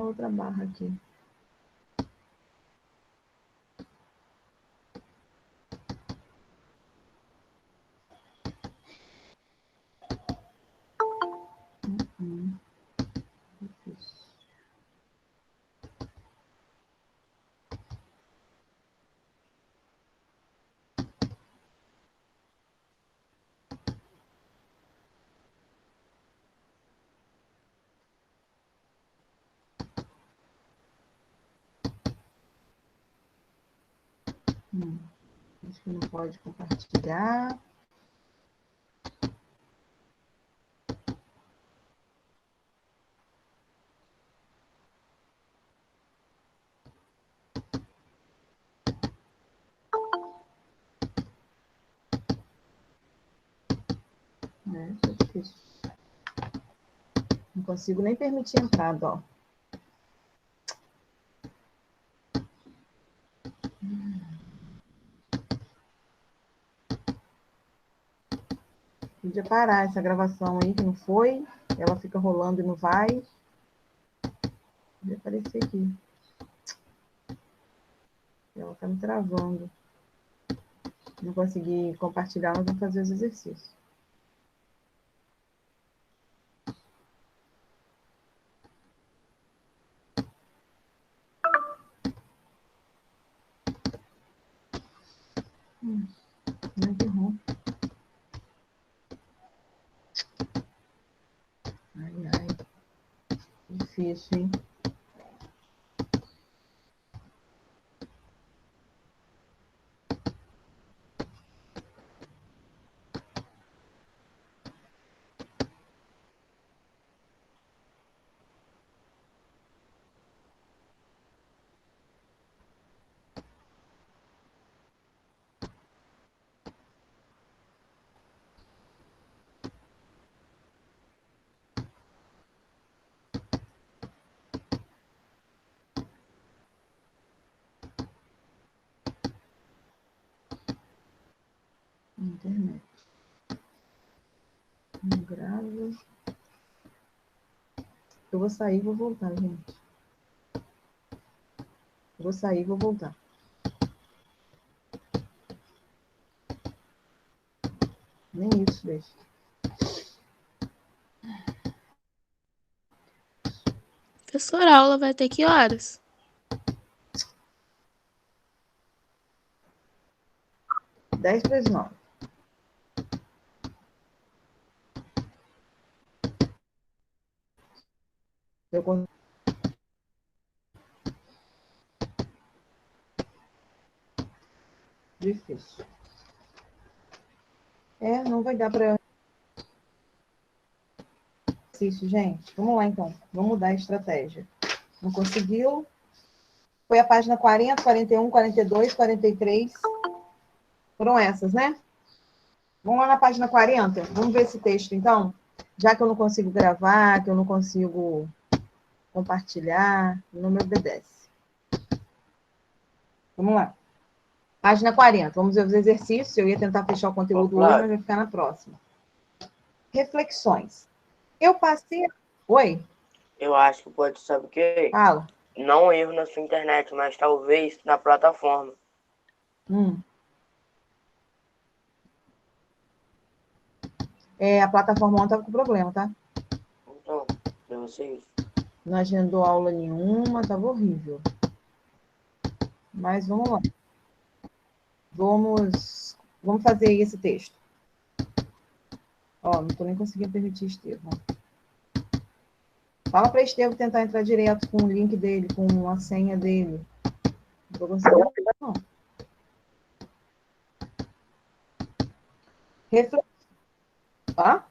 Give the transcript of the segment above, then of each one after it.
outra barra aqui. Acho que não pode compartilhar. Isso é difícil. Não consigo nem permitir entrada, ó. Podia parar essa gravação aí, que não foi. Ela fica rolando e não vai. Podia aparecer aqui. Ela tá me travando. Não consegui compartilhar, mas vamos fazer os exercícios. Não interrompe. Ai, ai. Difícil, hein? Internet. Não grava. Eu vou sair e vou voltar, gente. Eu vou sair e vou voltar. Nem isso deixa. Professora, a aula vai ter que horas? 10:39. Eu... Difícil. Não vai dar para... Isso, gente. Vamos lá, então. Vamos mudar a estratégia. Não conseguiu? Foi a página 40, 41, 42, 43. Foram essas, né? Vamos lá na página 40. Vamos ver esse texto, então? Já que eu não consigo gravar, que eu não consigo compartilhar, não me obedece. Vamos lá. Página 40. Vamos ver os exercícios. Eu ia tentar fechar o conteúdo hoje, mas vai ficar na próxima. Reflexões. Eu passei... Oi? Eu acho que pode, sabe o quê? Fala. Não erro na sua internet, mas talvez na plataforma. A plataforma ontem estava com problema, tá? Então, deve ser isso. Não agendou aula nenhuma, estava horrível. Mas vamos lá. Vamos fazer esse texto. Ó, não estou nem conseguindo permitir Estevão. Fala para Estevão tentar entrar direto com o link dele, com a senha dele. Não estou conseguindo, não. Tá?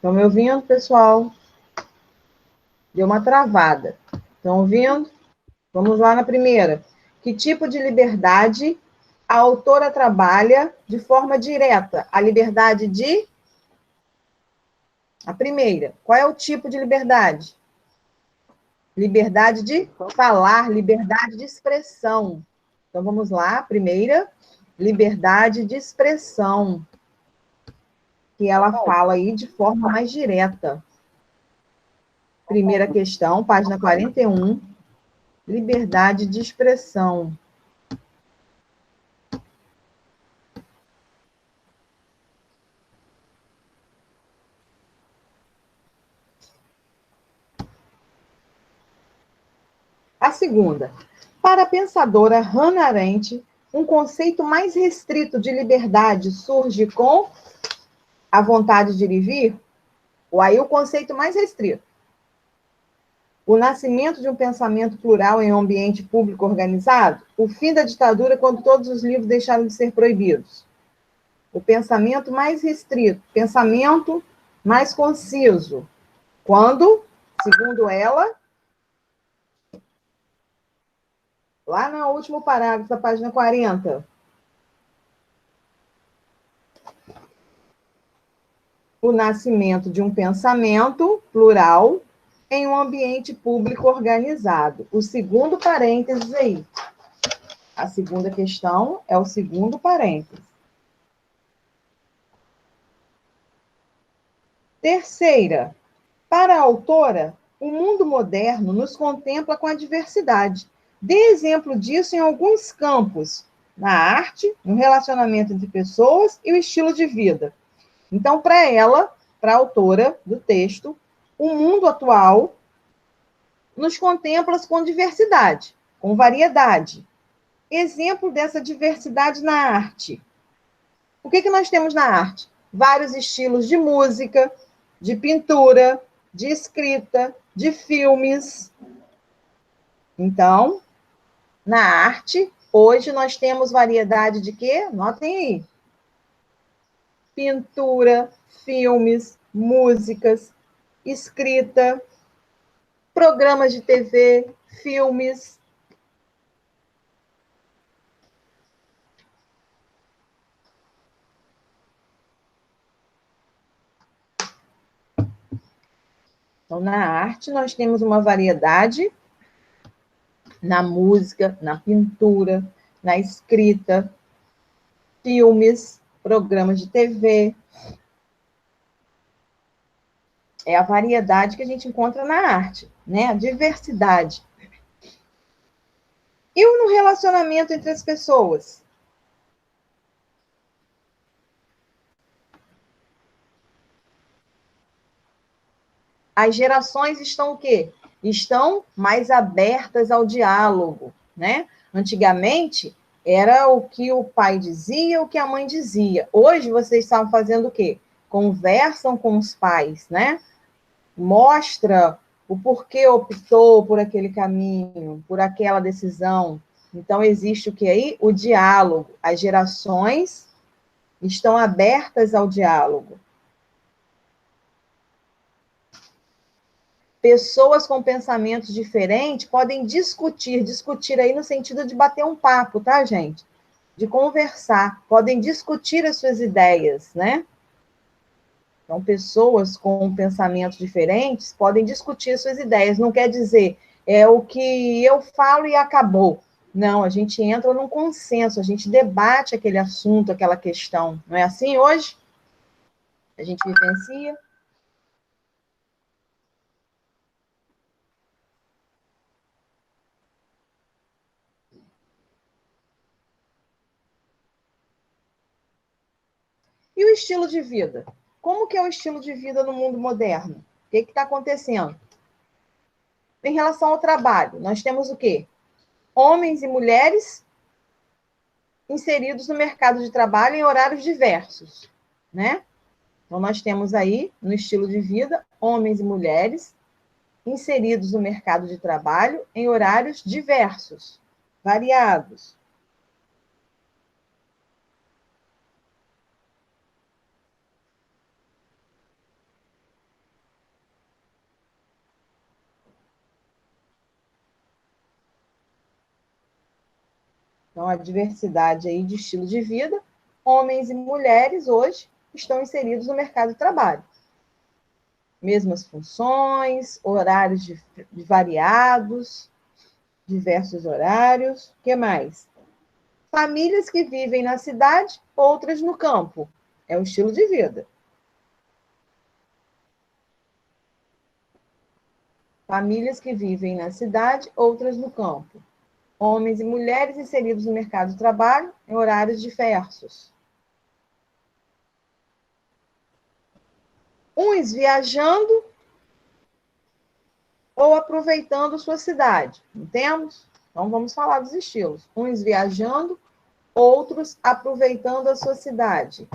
Estão me ouvindo, pessoal? Deu uma travada. Estão ouvindo? Vamos lá na primeira. Que tipo de liberdade a autora trabalha de forma direta? A liberdade de... A primeira. Qual é o tipo de liberdade? Liberdade de falar, liberdade de expressão. Então, vamos lá. Primeira, liberdade de expressão. Que ela fala aí de forma mais direta. Primeira questão, página 41. Liberdade de expressão. A segunda. Para a pensadora Hannah Arendt, um conceito mais restrito de liberdade surge com a vontade de ir e vir? Ou aí o conceito mais restrito? O nascimento de um pensamento plural em um ambiente público organizado? O fim da ditadura quando todos os livros deixaram de ser proibidos? O pensamento mais restrito, pensamento mais conciso. Quando, segundo ela, lá no último parágrafo da página 40, o nascimento de um pensamento plural em um ambiente público organizado. O segundo parênteses aí. A segunda questão é o segundo parênteses. Terceira, para a autora, o mundo moderno nos contempla com a diversidade. Dê exemplo disso em alguns campos, na arte, no relacionamento entre pessoas e o estilo de vida. Então, para ela, para a autora do texto, o mundo atual nos contempla com diversidade, com variedade. Exemplo dessa diversidade na arte. O que nós temos na arte? Vários estilos de música, de pintura, de escrita, de filmes. Então, na arte, hoje nós temos variedade de quê? Notem aí. Pintura, filmes, músicas, escrita, programas de TV, filmes. Então, na arte, nós temos uma variedade na música, na pintura, na escrita, filmes, programas de TV. É a variedade que a gente encontra na arte, né? A diversidade. E no relacionamento entre as pessoas? As gerações estão o quê? Estão mais abertas ao diálogo, né? Antigamente, era o que o pai dizia, o que a mãe dizia. Hoje, vocês estão fazendo o quê? Conversam com os pais, né? Mostra o porquê optou por aquele caminho, por aquela decisão. Então, existe o que aí? O diálogo. As gerações estão abertas ao diálogo. Pessoas com pensamentos diferentes podem discutir aí no sentido de bater um papo, tá, gente? De conversar, podem discutir as suas ideias, né? Então, pessoas com pensamentos diferentes podem discutir as suas ideias. Não quer dizer, é o que eu falo e acabou. Não, a gente entra num consenso, a gente debate aquele assunto, aquela questão. Não é assim hoje? A gente vivencia. E o estilo de vida? Como que é o estilo de vida no mundo moderno? O que está acontecendo? Em relação ao trabalho, nós temos o quê? Homens e mulheres inseridos no mercado de trabalho em horários diversos, né? Então, nós temos aí, no estilo de vida, homens e mulheres inseridos no mercado de trabalho em horários diversos, variados. Então, a diversidade aí de estilo de vida, homens e mulheres hoje estão inseridos no mercado de trabalho. Mesmas funções, horários variados, diversos horários. O que mais? Famílias que vivem na cidade, outras no campo. É um estilo de vida. Famílias que vivem na cidade, outras no campo. Homens e mulheres inseridos no mercado de trabalho em horários diversos. Uns viajando ou aproveitando sua cidade. Entendemos? Então, vamos falar dos estilos. Uns viajando, outros aproveitando a sua cidade.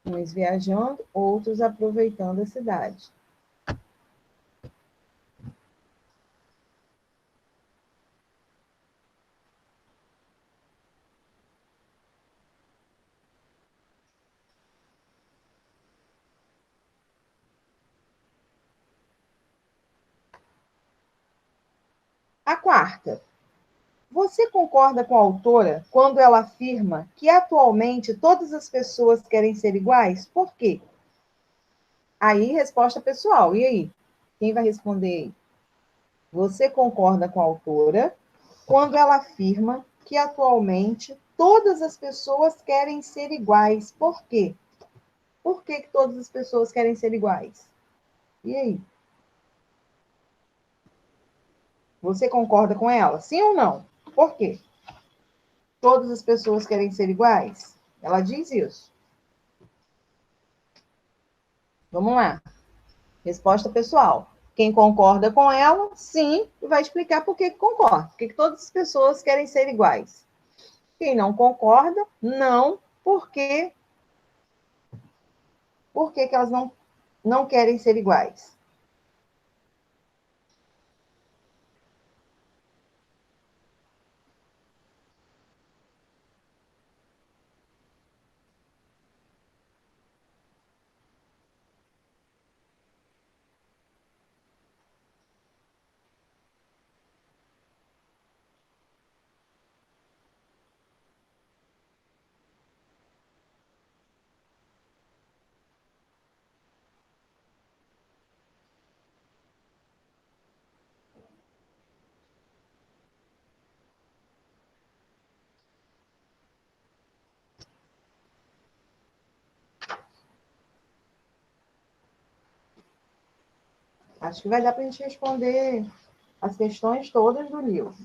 Uns viajando, outros aproveitando a cidade. A quarta. Você concorda com a autora quando ela afirma que atualmente todas as pessoas querem ser iguais? Por quê? Aí, resposta pessoal. E aí? Quem vai responder aí? Você concorda com a autora quando ela afirma que atualmente todas as pessoas querem ser iguais? Por quê? Por que todas as pessoas querem ser iguais? E aí? Você concorda com ela? Sim ou não? Por quê? Todas as pessoas querem ser iguais? Ela diz isso. Vamos lá. Resposta pessoal. Quem concorda com ela, sim, e vai explicar por que concorda. Por que todas as pessoas querem ser iguais. Quem não concorda, não, porque que elas não querem ser iguais. Acho que vai dar para a gente responder as questões todas do livro,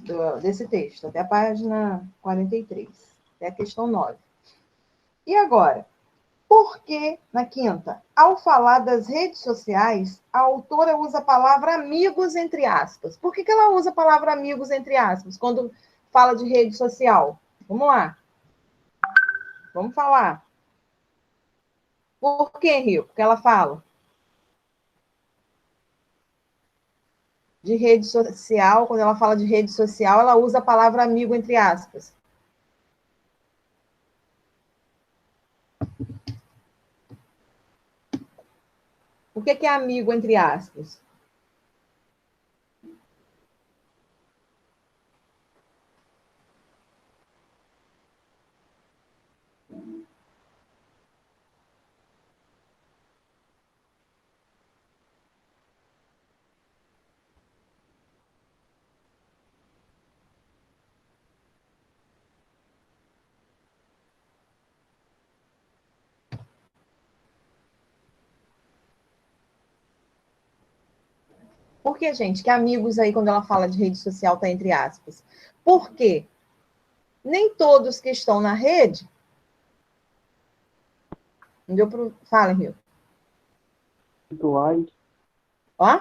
desse texto, até a página 43, até a questão 9. E agora, por que, na quinta, ao falar das redes sociais, a autora usa a palavra amigos entre aspas? Por que ela usa a palavra amigos entre aspas quando fala de rede social? Vamos lá. Vamos falar. Por que, Rio? Porque ela fala de rede social, quando ela fala de rede social, ela usa a palavra amigo entre aspas. O que é amigo entre aspas? Por que, gente, que amigos aí, quando ela fala de rede social, está entre aspas? Por quê? Nem todos que estão na rede. Não deu para. Fala, Rio. Virtuais. Ó.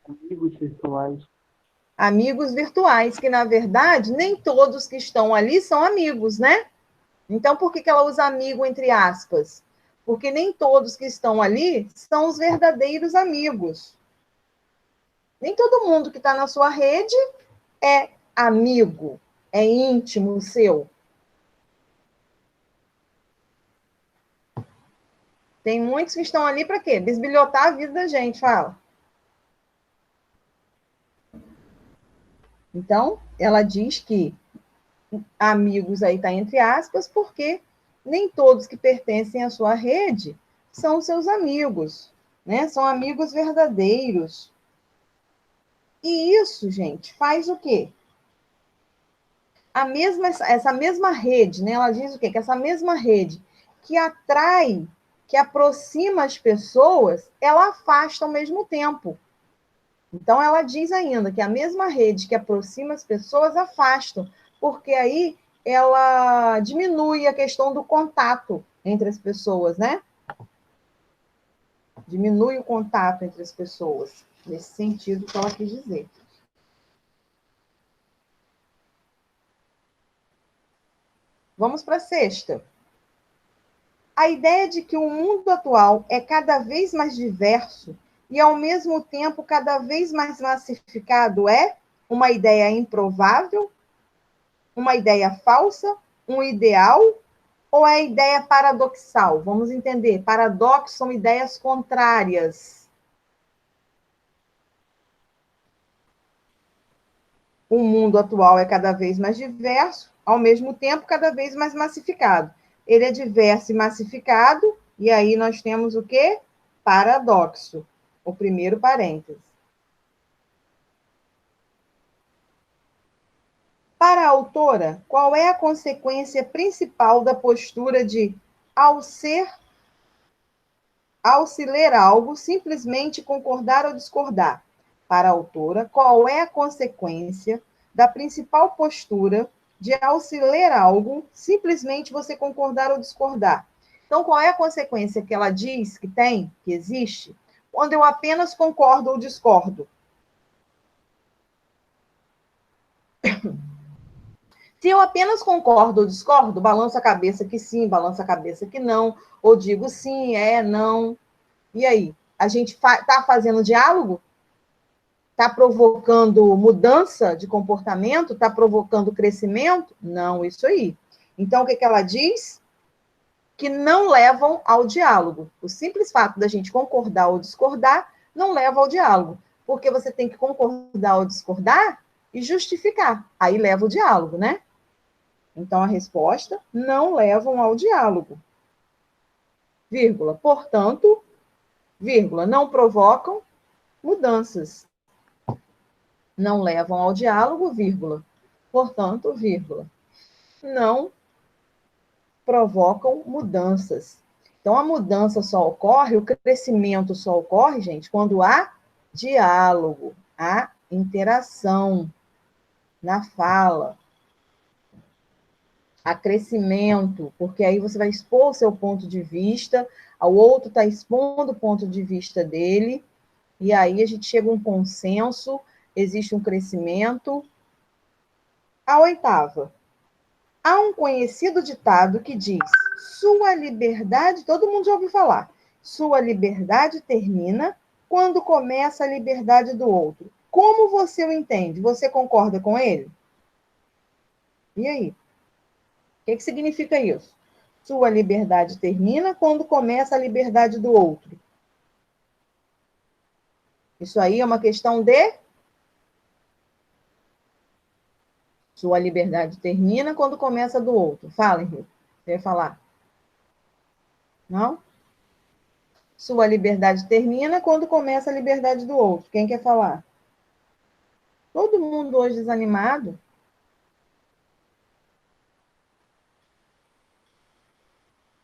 Amigos virtuais. Amigos virtuais, que na verdade nem todos que estão ali são amigos, né? Então, por que ela usa amigo entre aspas? Porque nem todos que estão ali são os verdadeiros amigos. Nem todo mundo que está na sua rede é amigo, é íntimo seu. Tem muitos que estão ali para quê? Bisbilhotar a vida da gente, fala. Então, ela diz que amigos aí está entre aspas, porque nem todos que pertencem à sua rede são seus amigos, né? São amigos verdadeiros. E isso, gente, faz o quê? Essa mesma rede, né? Ela diz o quê? Que essa mesma rede que atrai, que aproxima as pessoas, ela afasta ao mesmo tempo. Então, ela diz ainda que a mesma rede que aproxima as pessoas afasta, porque aí ela diminui a questão do contato entre as pessoas, né? Diminui o contato entre as pessoas, nesse sentido que ela quis dizer. Vamos para a sexta. A ideia de que o mundo atual é cada vez mais diverso e, ao mesmo tempo, cada vez mais massificado é uma ideia improvável, uma ideia falsa, um ideal ou é ideia paradoxal? Vamos entender. Paradoxos são ideias contrárias. O mundo atual é cada vez mais diverso, ao mesmo tempo, cada vez mais massificado. Ele é diverso e massificado, e aí nós temos o quê? Paradoxo, o primeiro parêntese. Para a autora, qual é a consequência principal da postura de, ao se ler algo, simplesmente concordar ou discordar? Para a autora, qual é a consequência da principal postura de, ao se ler algo, simplesmente você concordar ou discordar? Então, qual é a consequência que ela diz que tem, que existe, quando eu apenas concordo ou discordo? Se eu apenas concordo ou discordo, balanço a cabeça que sim, balanço a cabeça que não, ou digo sim, é, não. E aí? A gente está fazendo diálogo? Está provocando mudança de comportamento? Está provocando crescimento? Não, isso aí. Então, o que, que ela diz? Que não levam ao diálogo. O simples fato da gente concordar ou discordar não leva ao diálogo. Porque você tem que concordar ou discordar e justificar. Aí leva o diálogo, né? Então, a resposta, não levam ao diálogo. Vírgula. Portanto, vírgula, não provocam mudanças. Não levam ao diálogo, vírgula. Portanto, vírgula, não provocam mudanças. Então, a mudança só ocorre, o crescimento só ocorre, gente, quando há diálogo, há interação na fala, há crescimento, porque aí você vai expor o seu ponto de vista, o outro está expondo o ponto de vista dele, e aí a gente chega a um consenso, existe um crescimento. A oitava. Há um conhecido ditado que diz: sua liberdade, todo mundo já ouviu falar, sua liberdade termina quando começa a liberdade do outro. Como você o entende? Você concorda com ele? E aí? O que significa isso? Sua liberdade termina quando começa a liberdade do outro. Isso aí é uma questão de... Sua liberdade termina quando começa a do outro. Fala, Henrique. Você vai falar? Não? Sua liberdade termina quando começa a liberdade do outro. Quem quer falar? Todo mundo hoje desanimado.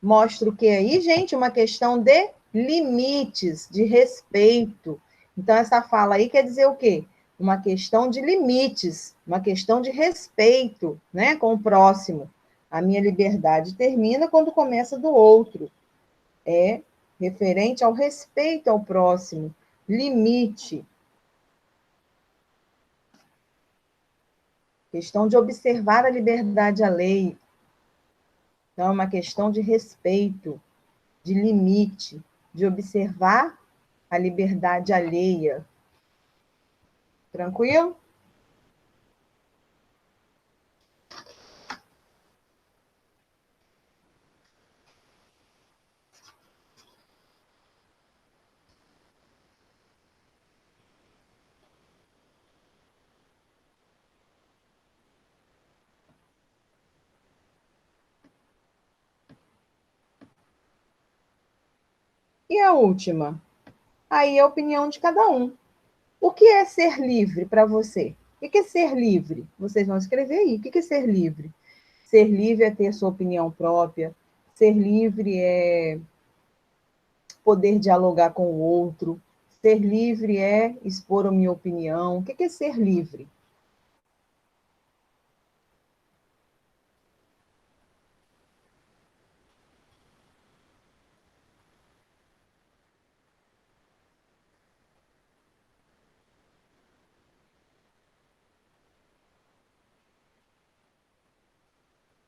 Mostra o que aí, gente? Uma questão de limites, de respeito. Então, essa fala aí quer dizer o quê? Uma questão de limites, uma questão de respeito, né, com o próximo. A minha liberdade termina quando começa do outro. É referente ao respeito ao próximo, limite. Questão de observar a liberdade alheia. Então, é uma questão de respeito, de limite, de observar a liberdade alheia. Tranquilo? E a última? Aí é a opinião de cada um. O que é ser livre para você? O que é ser livre? Vocês vão escrever aí. O que é ser livre? Ser livre é ter sua opinião própria. Ser livre é poder dialogar com o outro. Ser livre é expor a minha opinião. O que é ser livre?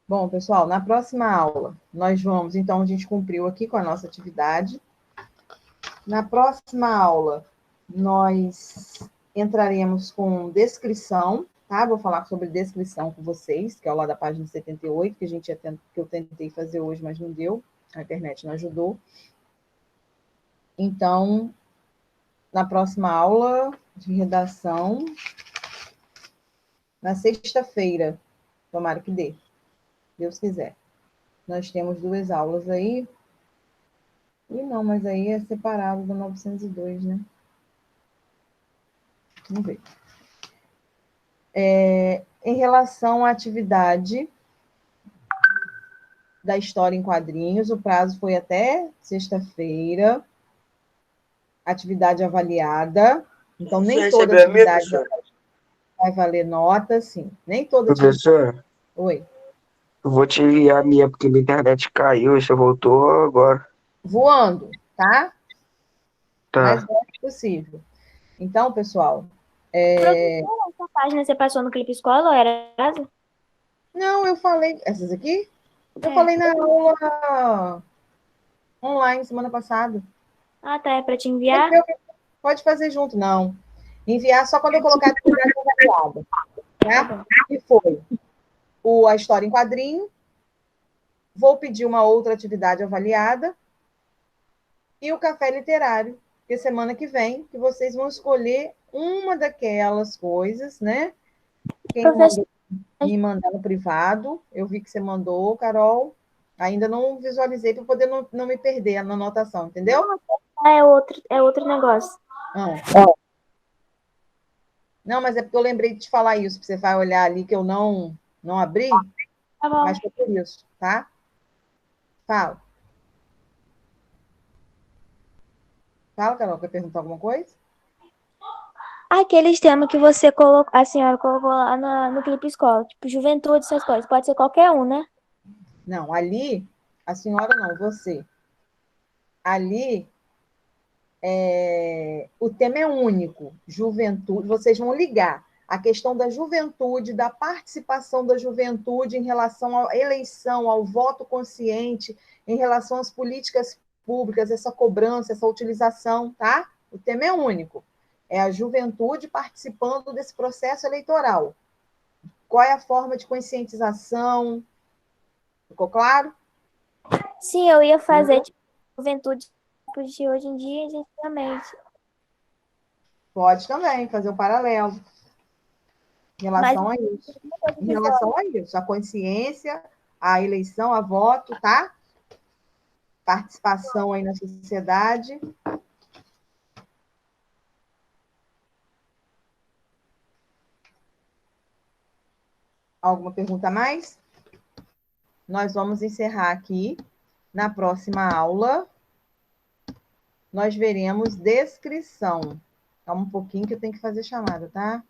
Bom, pessoal, na próxima aula, nós vamos, então, a gente cumpriu aqui com a nossa atividade. Na próxima aula, nós entraremos com descrição, tá? Vou falar sobre descrição com vocês, que é o lá da página 78, que que eu tentei fazer hoje, mas não deu, a internet não ajudou. Então, na próxima aula de redação, na sexta-feira, tomara que dê, Deus quiser. Nós temos 2 aulas aí. E não, mas aí é separado do 902, né? Vamos ver. Em relação à atividade da história em quadrinhos, o prazo foi até sexta-feira. Atividade avaliada. Então, nem toda recebeu a minha, atividade professor? vai valer nota, sim. Nem toda atividade. Professor, Oi. eu vou te enviar a minha porque minha internet caiu e você voltou agora. Voando, tá? Mais Tá. breve possível. Então, pessoal, Professora, essa página você passou no Clipe Escola ou era casa? não, eu falei. Essas aqui? Eu É. falei na aula online semana passada. Ah, tá, é pra te enviar? Pode fazer junto, não. Enviar só quando eu colocar a atividade avaliada. Tá? Que foi a história em quadrinho. Vou pedir uma outra atividade avaliada. E o café literário. Porque semana que vem, que vocês vão escolher uma daquelas coisas, né? Quem Professor, me mandar no privado, eu vi que você mandou, Carol. Ainda não visualizei para poder não me perder na anotação, entendeu? é outro negócio. Não, mas é porque eu lembrei de te falar isso, porque você vai olhar ali que eu não abri, Tá bom. mas foi por isso, tá? Fala. Fala, Carol, quer perguntar alguma coisa? Aqueles temas que você colocou, a senhora colocou lá no Clipe Escola, tipo juventude, essas coisas, pode ser qualquer um, né? Não, ali, a senhora não, você. Ali, o tema é único, juventude, vocês vão ligar a questão da juventude, da participação da juventude em relação à eleição, ao voto consciente, em relação às políticas públicas, essa cobrança, essa utilização, tá? O tema é único. É a juventude participando desse processo eleitoral. Qual é a forma de conscientização? Ficou claro? Sim, eu ia fazer tipo, juventude de hoje em dia, antigamente. Pode também fazer um paralelo em relação a isso. Em relação a isso, a consciência, a eleição, a voto, tá? Participação aí na sociedade. Alguma pergunta a mais? Nós vamos encerrar aqui. Na próxima aula, nós veremos descrição. Calma um pouquinho que eu tenho que fazer chamada, tá?